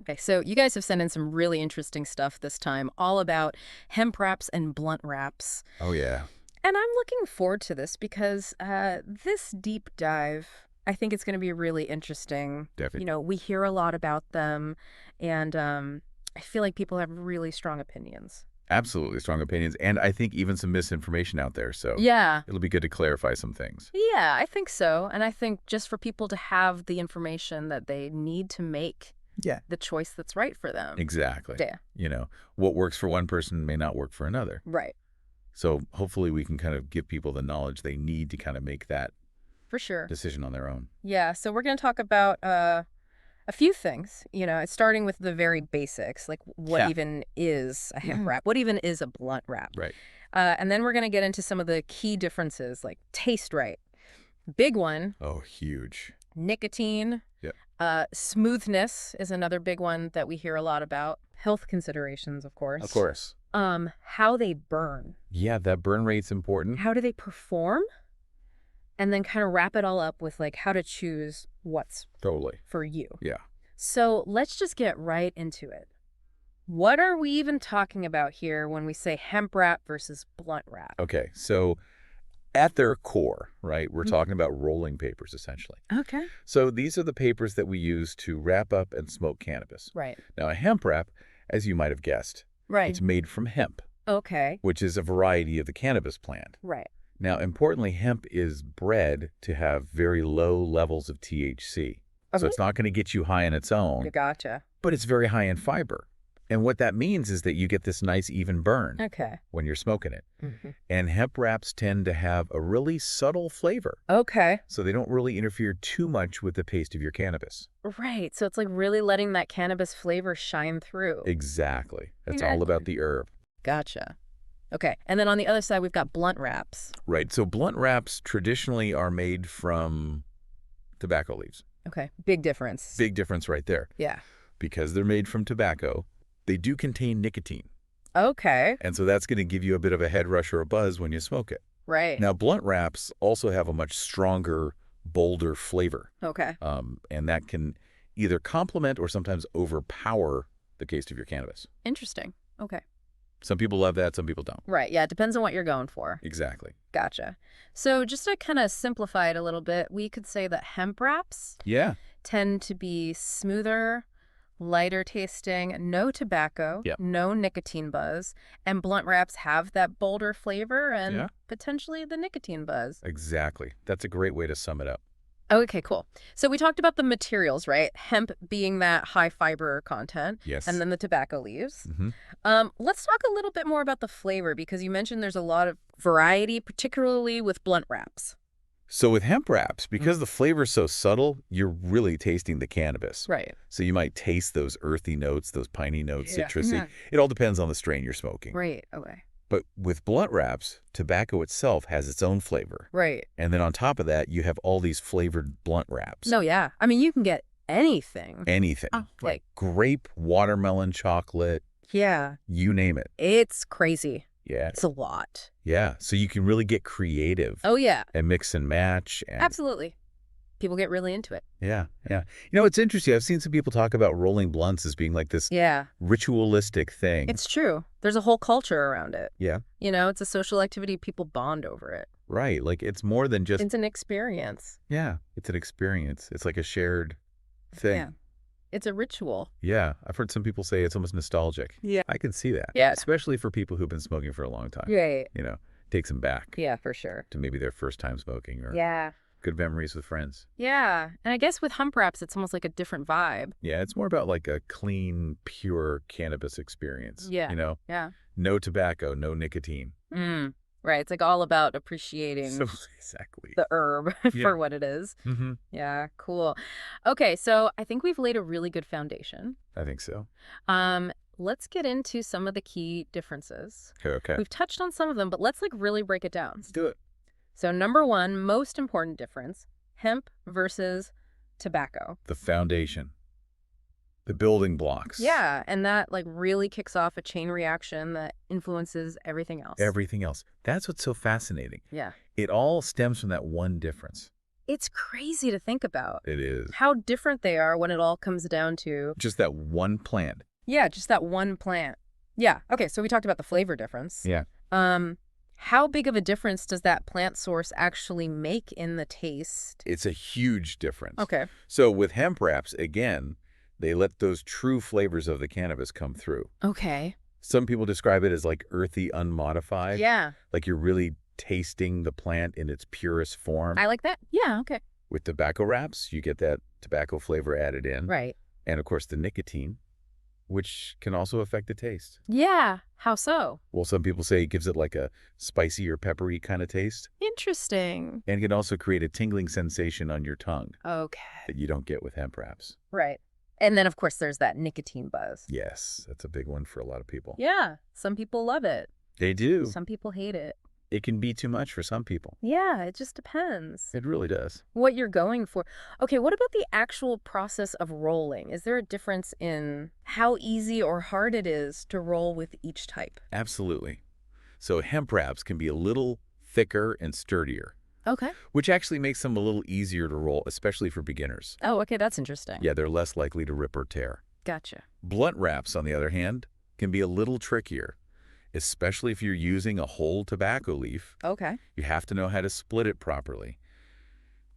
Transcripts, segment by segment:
Okay, so you guys have sent in some really interesting stuff this time, all about hemp wraps and blunt wraps. Oh, yeah. And I'm looking forward to this because this deep dive, I think it's going to be really interesting. Definitely. We hear a lot about them, and I feel like people have really strong opinions. Absolutely strong opinions, and I think even some misinformation out there, so Yeah. it'll be good to clarify some things. Yeah, I think so. And I think just for people to have the information that they need to make Yeah. the choice that's right for them. Exactly. Yeah. What works for one person may not work for another. Right. So hopefully we can kind of give people the knowledge they need to kind of make that For sure. decision on their own. Yeah, so we're going to talk about a few things, starting with the very basics, like what Yeah. even is a hemp Mhm. wrap? What even is a blunt wrap? Right. And then we're going to get into some of the key differences, like taste right. Big one, Oh, huge. nicotine. Yep. Smoothness is another big one that we hear a lot about. Health considerations, of course. Of course. How they burn. Yeah, that burn rate's important. How do they perform? And then kind of wrap it all up with like how to choose what's Totally. for you. Yeah. So let's just get right into it. What are we even talking about here when we say hemp wrap versus blunt wrap? Okay, so at their core, right, we're talking about rolling papers, essentially. Okay. So these are the papers that we use to wrap up and smoke cannabis. Right. Now, a hemp wrap, as you might have guessed, Right. it's made from hemp, Okay. which is a variety of the cannabis plant. Right. Now, importantly, hemp is bred to have very low levels of THC. So Okay. it's not going to get you high on its own, You gotcha. but it's very high in fiber. And what that means is that you get this nice even burn Okay. when you're smoking it. Mm-hmm. And hemp wraps tend to have a really subtle flavor, Okay. so they don't really interfere too much with the taste of your cannabis. Right. So it's like really letting that cannabis flavor shine through. Exactly. That's Yeah. all about the herb. Gotcha. Okay. And then on the other side, we've got blunt wraps. Right. So blunt wraps traditionally are made from tobacco leaves. Okay. Big difference. Big difference right there. Yeah. Because they're made from tobacco, they do contain nicotine. Okay. And so that's going to give you a bit of a head rush or a buzz when you smoke it. Right. Now, blunt wraps also have a much stronger, bolder flavor. Okay. And that can either complement or sometimes overpower the taste of your cannabis. Interesting. Okay. Some people love that, some people don't. Right. Yeah. It depends on what you're going for. Exactly. Gotcha. So just to kind of simplify it a little bit, we could say that hemp wraps Yeah. tend to be smoother, lighter tasting, no tobacco, Yep. no nicotine buzz, and blunt wraps have that bolder flavor and Yeah. potentially the nicotine buzz. Exactly. That's a great way to sum it up. Okay, cool. So we talked about the materials, right? Hemp being that high fiber content, Yes. and then the tobacco leaves. Mm-hmm. Let's talk a little bit more about the flavor because you mentioned there's a lot of variety, particularly with blunt wraps. So with hemp wraps, because the flavor's so subtle, you're really tasting the cannabis. Right. So you might taste those earthy notes, those piney notes, Yeah. citrusy. Yeah. It all depends on the strain you're smoking. Right. Okay. But with blunt wraps, tobacco itself has its own flavor. Right. And then on top of that, you have all these flavored blunt wraps. No, yeah. I mean, you can get anything. Anything. Oh, Like grape, watermelon, chocolate, Yeah. you name it. It's crazy. Yeah. It's a lot. Yeah. So you can really get creative Oh, yeah. and mix and match. And Absolutely. People get really into it. Yeah. Yeah. It's interesting. I've seen some people talk about rolling blunts as being like this Yeah. ritualistic thing. It's true. There's a whole culture around it. Yeah. It's a social activity. People bond over it. Right. Like it's more than just, It's an experience. yeah, it's an experience. It's like a shared thing. Yeah. It's a ritual. Yeah. I've heard some people say it's almost nostalgic. Yeah. I can see that. Yeah. Especially for people who've been smoking for a long time. Right. Takes them back Yeah, for sure. to maybe their first time smoking or Yeah. good memories with friends. Yeah. And I guess with hemp wraps, it's almost like a different vibe. Yeah, it's more about like a clean, pure cannabis experience. Yeah. Yeah. No tobacco, no nicotine. Right. It's like all about appreciating So exactly. the herb Yeah. for what it is. Mm-hmm. Yeah. Cool. Okay. So I think we've laid a really good foundation. I think so. Let's get into some of the key differences. Okay. We've touched on some of them, but let's really break it down. Let's do it. So number one, most important difference, hemp versus tobacco. The foundation. The building blocks. Yeah, and that really kicks off a chain reaction that influences everything else. Everything else. That's what's so fascinating. Yeah. It all stems from that one difference. It's crazy to think about It is. how different they are when it all comes down to, Just that one plant. yeah, just that one plant. Yeah. Okay, so we talked about the flavor difference. Yeah. How big of a difference does that plant source actually make in the taste? It's a huge difference. Okay. So with hemp wraps, again, they let those true flavors of the cannabis come through. Okay. Some people describe it as like earthy, unmodified. Yeah. Like you're really tasting the plant in its purest form. I like that. Yeah, okay. With tobacco wraps, you get that tobacco flavor added in. Right. And of course the nicotine, which can also affect the taste. Yeah. How so? Well, some people say it gives it like a spicy or peppery kind of taste. Interesting. And can also create a tingling sensation on your tongue Okay. that you don't get with hemp wraps. Right. And then, of course, there's that nicotine buzz. Yes, that's a big one for a lot of people. Yeah. Some people love it. They do. Some people hate it. It can be too much for some people. Yeah, it just depends. It really does. What you're going for. Okay, what about the actual process of rolling? Is there a difference in how easy or hard it is to roll with each type? Absolutely. So hemp wraps can be a little thicker and sturdier, Okay. which actually makes them a little easier to roll, especially for beginners. Oh, okay, that's interesting. Yeah, they're less likely to rip or tear. Gotcha. Blunt wraps, on the other hand, can be a little trickier, especially if you're using a whole tobacco leaf. Okay. You have to know how to split it properly.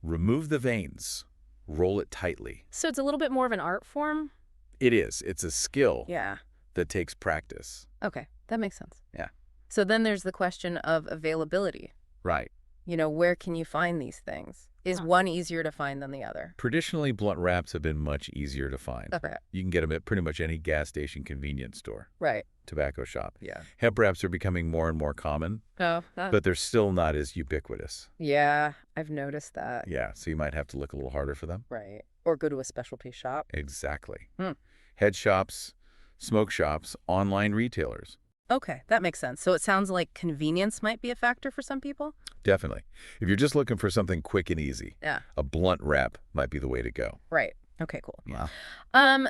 Remove the veins. Roll it tightly. So it's a little bit more of an art form? It is. It's a skill Yeah. that takes practice. Okay, that makes sense. Yeah. So then there's the question of availability. Right. Where can you find these things? Is one easier to find than the other? Traditionally, blunt wraps have been much easier to find. Okay. You can get them at pretty much any gas station convenience store, Right. tobacco shop. Yeah. Hemp wraps are becoming more and more common, Oh, but they're still not as ubiquitous. yeah, I've noticed that. Yeah, so you might have to look a little harder for them. Right. Or go to a specialty shop. Exactly. Hmm. Head shops, smoke shops, online retailers. Okay, that makes sense. So it sounds like convenience might be a factor for some people? Definitely. If you're just looking for something quick and easy, Yeah. a blunt wrap might be the way to go. Right. Okay, cool. Yeah.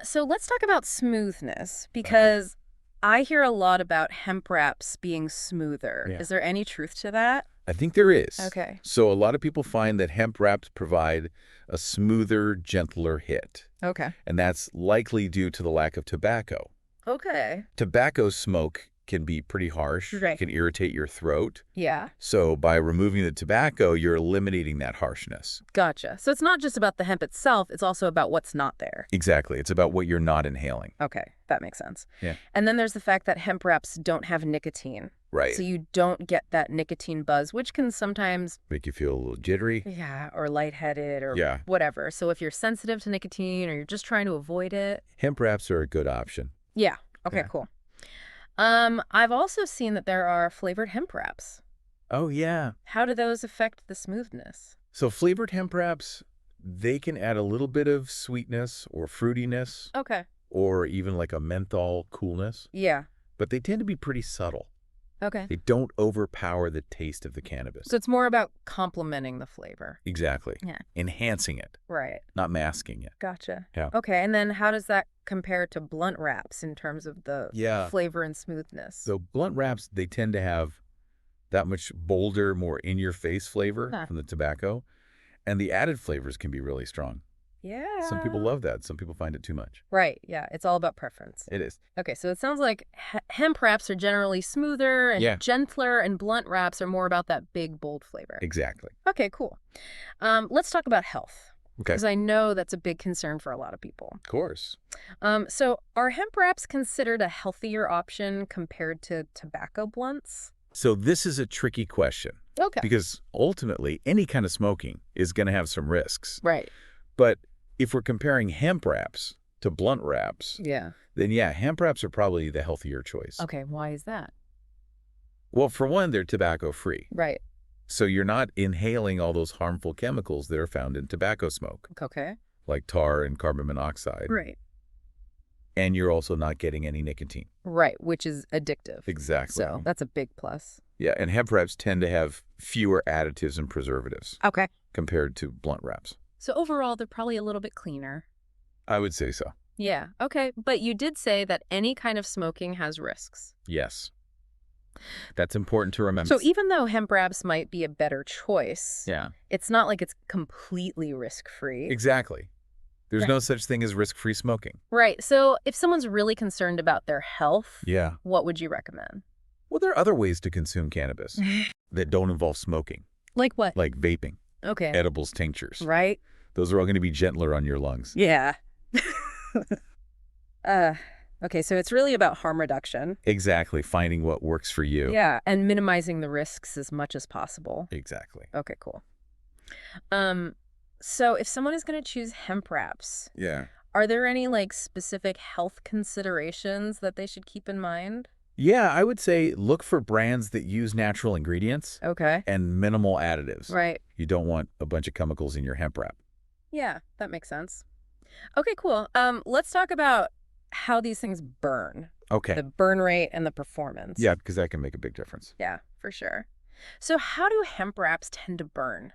So let's talk about smoothness because I hear a lot about hemp wraps being smoother. Yeah. Is there any truth to that? I think there is. Okay. So a lot of people find that hemp wraps provide a smoother, gentler hit. Okay. And that's likely due to the lack of tobacco. Okay. Tobacco smoke can be pretty harsh, Right. can irritate your throat. Yeah. So by removing the tobacco, you're eliminating that harshness. Gotcha. So it's not just about the hemp itself, it's also about what's not there. Exactly. It's about what you're not inhaling. Okay, that makes sense. Yeah. And then there's the fact that hemp wraps don't have nicotine. Right. So you don't get that nicotine buzz, which can sometimes, Make you feel a little jittery. yeah, or lightheaded or Yeah. whatever. So if you're sensitive to nicotine or you're just trying to avoid it. Hemp wraps are a good option. Yeah. Okay, Yeah. cool. I've also seen that there are flavored hemp wraps. Oh, yeah. How do those affect the smoothness? So flavored hemp wraps, they can add a little bit of sweetness or fruitiness Okay. or even like a menthol coolness, Yeah. but they tend to be pretty subtle. Okay. They don't overpower the taste of the cannabis. So it's more about complementing the flavor. Exactly. Yeah. Enhancing it, Right. not masking it. Gotcha. Yeah. Okay, and then how does that compare to blunt wraps in terms of the Yeah. flavor and smoothness? So blunt wraps, they tend to have that much bolder, more in-your-face flavor Huh. from the tobacco, and the added flavors can be really strong. Yeah. Some people love that. Some people find it too much. Right, yeah, it's all about preference. It is. Okay, so it sounds like hemp wraps are generally smoother and Yeah. gentler, and blunt wraps are more about that big, bold flavor. Exactly. Okay, cool. Let's talk about health, Okay. because I know that's a big concern for a lot of people. Of course. So are hemp wraps considered a healthier option compared to tobacco blunts? So this is a tricky question Okay. because ultimately any kind of smoking is going to have some risks. Right. But if we're comparing hemp wraps to blunt wraps, Yeah. then yeah, hemp wraps are probably the healthier choice. Okay, why is that? Well, for one, they're tobacco-free. Right. So you're not inhaling all those harmful chemicals that are found in tobacco smoke, Okay. like tar and carbon monoxide. Right. And you're also not getting any nicotine. Right, which is addictive. Exactly. So that's a big plus. Yeah, and hemp wraps tend to have fewer additives and preservatives Okay. compared to blunt wraps. So overall, they're probably a little bit cleaner. I would say so. Yeah. Okay. But you did say that any kind of smoking has risks. Yes. That's important to remember. So even though hemp wraps might be a better choice, Yeah, it's not like it's completely risk-free. exactly. There's Right. no such thing as risk-free smoking. Right. So if someone's really concerned about their health, Yeah. what would you recommend? Well, there are other ways to consume cannabis that don't involve smoking, Like what? like vaping, Okay. edibles, tinctures. Right? Those are all going to be gentler on your lungs. Yeah. uh, okay, so it's really about harm reduction. Exactly. Finding what works for you. Yeah, and minimizing the risks as much as possible. Exactly. Okay, cool. Um, so if someone is going to choose hemp wraps, Yeah. are there any like specific health considerations that they should keep in mind? Yeah, I would say look for brands that use natural ingredients Okay. and minimal additives. Right. You don't want a bunch of chemicals in your hemp wrap. Yeah, that makes sense. Okay, cool. Let's talk about how these things burn, Okay. the burn rate and the performance. Yeah, because that can make a big difference. Yeah, for sure. So how do hemp wraps tend to burn?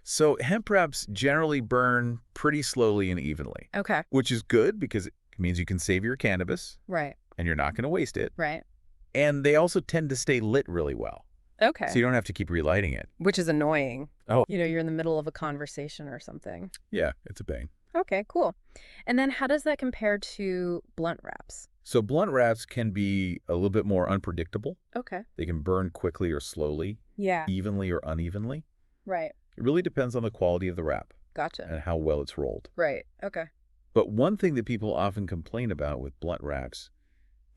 So hemp wraps generally burn pretty slowly and evenly, Okay. which is good because it means you can save your cannabis Right. and you're not going to waste it. Right. And they also tend to stay lit really well. Okay. So you don't have to keep relighting it. Which is annoying. Oh. You know, you're in the middle of a conversation or something. Yeah, it's a pain. Okay, cool. And then how does that compare to blunt wraps? So blunt wraps can be a little bit more unpredictable. Okay. They can burn quickly or slowly, Yeah. evenly or unevenly. Right. It really depends on the quality of the wrap Gotcha. and how well it's rolled. Right. Okay. But one thing that people often complain about with blunt wraps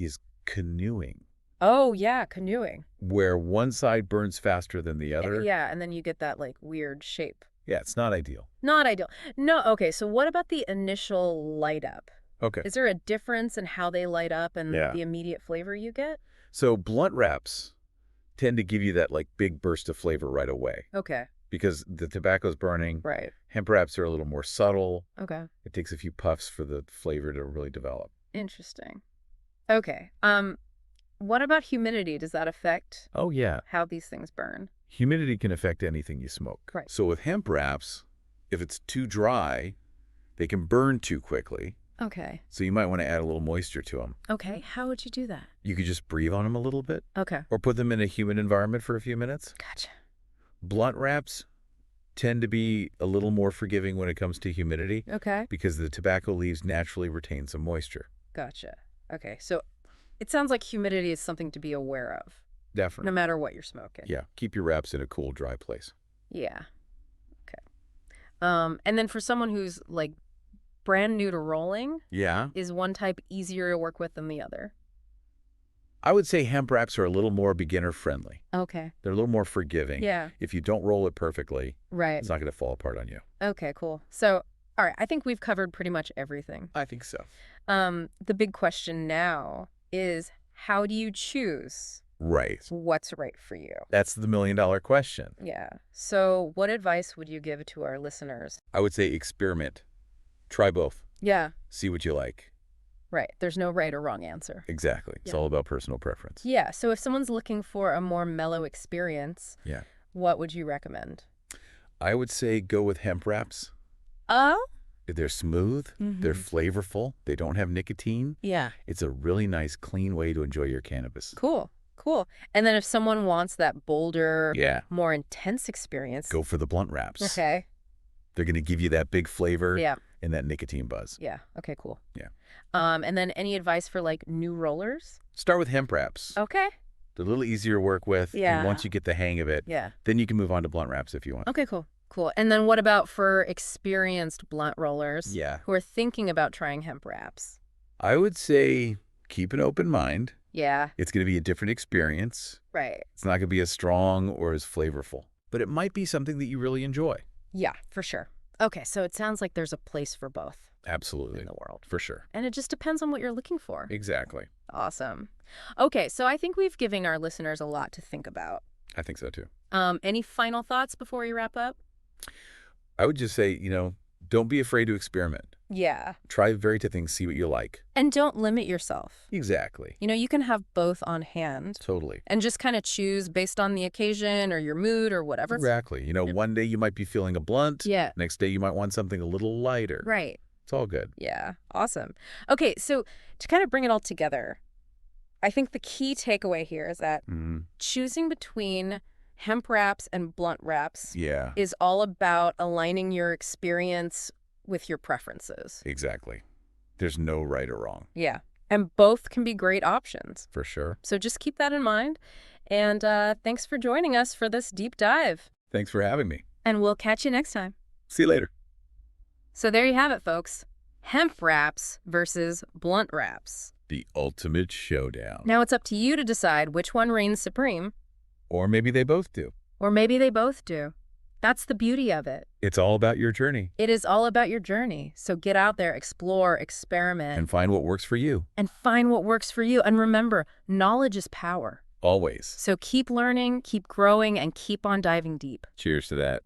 is canoeing, Oh, yeah, canoeing. where one side burns faster than the other. Yeah, and then you get that like weird shape. Yeah, it's not ideal. Not ideal. No, okay, so what about the initial light up? Okay. Is there a difference in how they light up and Yeah. the immediate flavor you get? So blunt wraps tend to give you that like big burst of flavor right away Okay. because the tobacco's burning. Right. Hemp wraps are a little more subtle. Okay. It takes a few puffs for the flavor to really develop. Interesting. Okay. What about humidity? Does that affect Oh, yeah. how these things burn? Humidity can affect anything you smoke. Right. So with hemp wraps, if it's too dry, they can burn too quickly. Okay. So you might want to add a little moisture to them. Okay. How would you do that? You could just breathe on them a little bit Okay. or put them in a humid environment for a few minutes. Gotcha. Blunt wraps tend to be a little more forgiving when it comes to humidity Okay. because the tobacco leaves naturally retain some moisture. Gotcha. Okay. So it sounds like humidity is something to be aware of, no Definitely. matter what you're smoking. Yeah. Keep your wraps in a cool, dry place. Yeah. Okay. And then for someone who's like brand new to rolling, Yeah. is one type easier to work with than the other? I would say hemp wraps are a little more beginner friendly. Okay. They're a little more forgiving. Yeah. If you don't roll it perfectly, Right. it's not going to fall apart on you. Okay, cool. So, all right, I think we've covered pretty much everything. I think so. The big question now is how do you choose Right. what's right for you? That's the million-dollar question. Yeah. So, what advice would you give to our listeners? I would say experiment. Try both. Yeah. See what you like. Right. There's no right or wrong answer. Exactly. It's Yeah. all about personal preference. Yeah. So, if someone's looking for a more mellow experience, Yeah. what would you recommend? I would say go with hemp wraps. Oh? They're smooth. They're Mhm. flavorful. They don't have nicotine. Yeah. It's a really nice, clean way to enjoy your cannabis. Cool. Cool. And then if someone wants that bolder, Yeah. more intense experience. Go for the blunt wraps. Okay. They're going to give you that big flavor Yeah. and that nicotine buzz. Yeah. Okay, cool. Yeah. And then any advice for like new rollers? Start with hemp wraps. Okay. They're a little easier to work with. Yeah. And once you get the hang of it, Yeah. then you can move on to blunt wraps if you want. Okay, cool. Cool. And then what about for experienced blunt rollers Yeah. who are thinking about trying hemp wraps? I would say keep an open mind. Yeah. It's going to be a different experience. Right. It's not going to be as strong or as flavorful, but it might be something that you really enjoy. Yeah, for sure. Okay, so it sounds like there's a place for both Absolutely. in the world. For sure. And it just depends on what you're looking for. Exactly. Awesome. Okay, so I think we've given our listeners a lot to think about. I think so too. Any final thoughts before we wrap up? I would just say, don't be afraid to experiment. Yeah. Try various things, see what you like. And don't limit yourself. Exactly. You can have both on hand Totally. and just kind of choose based on the occasion or your mood or whatever. Exactly. One day you might be feeling a blunt. Yeah. Next day you might want something a little lighter. Right. It's all good. Yeah. Awesome. Okay, so to kind of bring it all together, I think the key takeaway here is that Mm, choosing between hemp wraps and blunt wraps yeah, is all about aligning your experience with your preferences. exactly. There's no right or wrong, Yeah. And both can be great options. for sure. So just keep that in mind. And thanks for joining us for this deep dive. Thanks for having me. And we'll catch you next time. See you later. So there you have it, folks. Hemp wraps versus blunt wraps. The ultimate showdown. Now it's up to you to decide which one reigns supreme, Or maybe they both do. or maybe they both do. That's the beauty of it. It's all about your journey. It is all about your journey. So get out there, explore, experiment, And find what works for you. and find what works for you. And remember, knowledge is power. Always. So keep learning, keep growing, and keep on diving deep. Cheers to that.